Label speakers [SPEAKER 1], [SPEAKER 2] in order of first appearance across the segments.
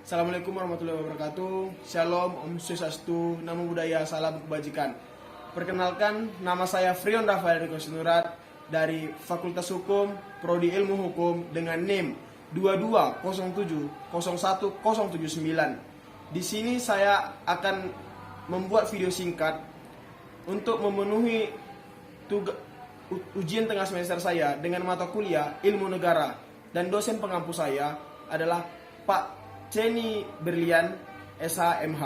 [SPEAKER 1] Assalamualaikum warahmatullahi wabarakatuh. Shalom, Om Swastiastu, Namo Buddhaya, Salam Kebajikan. Perkenalkan, nama saya Frion Rafael Riko Sinurat dari Fakultas Hukum, Prodi Ilmu Hukum dengan NIM 22070179. Di sini saya akan membuat video singkat untuk memenuhi ujian tengah semester saya dengan mata kuliah Ilmu Negara, dan dosen pengampu saya adalah Pak Ceni Berlian, SHMH.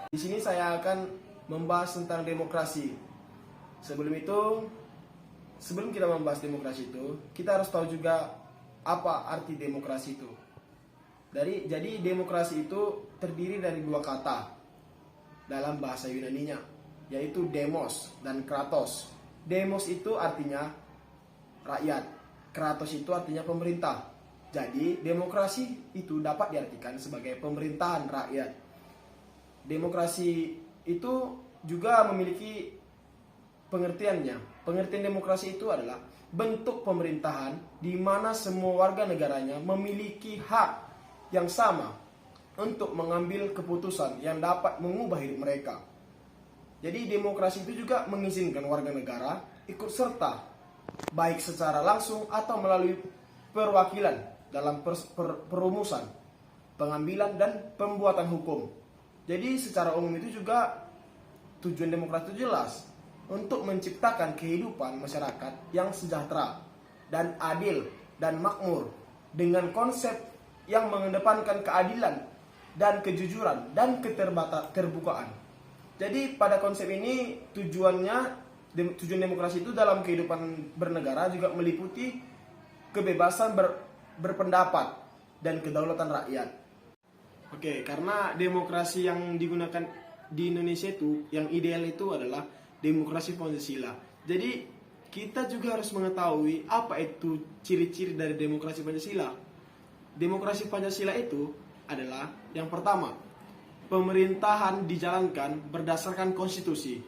[SPEAKER 1] Di sini saya akan membahas tentang demokrasi. Sebelum kita membahas demokrasi itu, kita harus tahu juga apa arti demokrasi itu. Jadi demokrasi itu terdiri dari dua kata dalam bahasa Yunaninya, yaitu demos dan kratos. Demos itu artinya rakyat, kratos itu artinya pemerintah. Jadi demokrasi itu dapat diartikan sebagai pemerintahan rakyat. Demokrasi itu juga memiliki pengertiannya. Pengertian demokrasi itu adalah bentuk pemerintahan di mana semua warga negaranya memiliki hak yang sama untuk mengambil keputusan yang dapat mengubah hidup mereka. Jadi demokrasi itu juga mengizinkan warga negara ikut serta, baik secara langsung atau melalui perwakilan dalam perumusan, pengambilan dan pembuatan hukum. Jadi secara umum itu juga tujuan demokrasi itu jelas, untuk menciptakan kehidupan masyarakat yang sejahtera dan adil dan makmur dengan konsep yang mengedepankan keadilan dan kejujuran dan keterbukaan. Jadi pada konsep ini tujuan demokrasi itu dalam kehidupan bernegara juga meliputi kebebasan berpendapat dan kedaulatan rakyat. Oke, karena demokrasi yang digunakan di Indonesia itu, yang ideal itu adalah demokrasi Pancasila. Jadi kita juga harus mengetahui apa itu ciri-ciri dari demokrasi Pancasila. Demokrasi Pancasila itu adalah yang pertama, pemerintahan dijalankan berdasarkan konstitusi.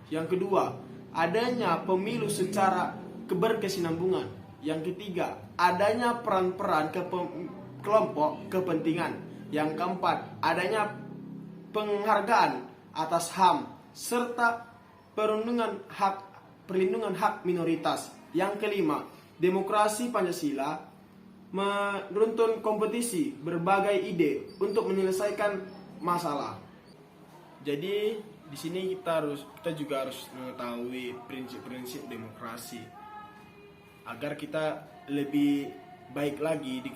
[SPEAKER 1] Yang kedua, adanya pemilu secara berkesinambungan. Yang ketiga, adanya peran-peran kelompok kepentingan. Yang keempat, adanya penghargaan atas HAM serta perlindungan hak minoritas. Yang kelima, demokrasi Pancasila menuntun kompetisi berbagai ide untuk menyelesaikan masalah. Jadi di sini kita juga harus mengetahui prinsip-prinsip demokrasi agar kita lebih baik lagi di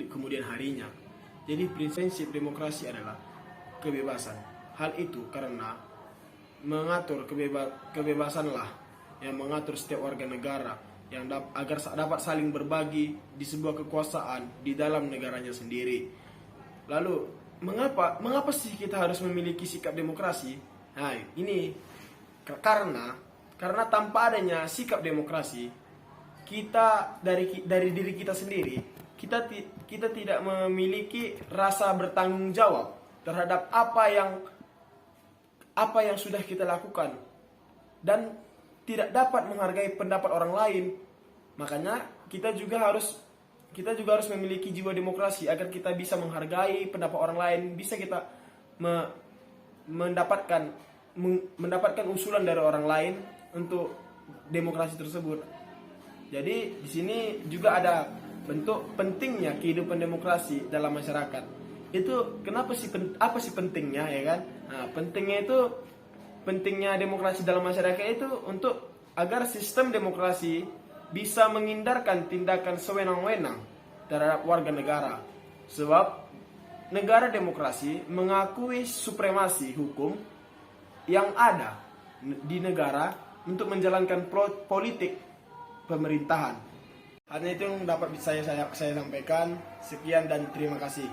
[SPEAKER 1] kemudian harinya. Jadi prinsip demokrasi adalah kebebasan. Hal itu karena mengatur kebebasanlah yang mengatur setiap warga negara yang agar dapat saling berbagi di sebuah kekuasaan di dalam negaranya sendiri. Lalu mengapa sih kita harus memiliki sikap demokrasi? Nah, ini karena tanpa adanya sikap demokrasi, kita dari diri kita sendiri, kita tidak memiliki rasa bertanggung jawab terhadap apa yang sudah kita lakukan, dan tidak dapat menghargai pendapat orang lain. Makanya kita juga harus memiliki jiwa demokrasi agar kita bisa menghargai pendapat orang lain, bisa kita mendapatkan usulan dari orang lain untuk demokrasi tersebut. Jadi di sini juga ada bentuk pentingnya kehidupan demokrasi dalam masyarakat. Itu apa sih pentingnya, ya kan? Nah, pentingnya demokrasi dalam masyarakat itu untuk agar sistem demokrasi bisa menghindarkan tindakan sewenang-wenang terhadap warga negara. Sebab negara demokrasi mengakui supremasi hukum yang ada di negara untuk menjalankan politik pemerintahan. Hanya itu yang dapat saya sampaikan. Sekian dan terima kasih.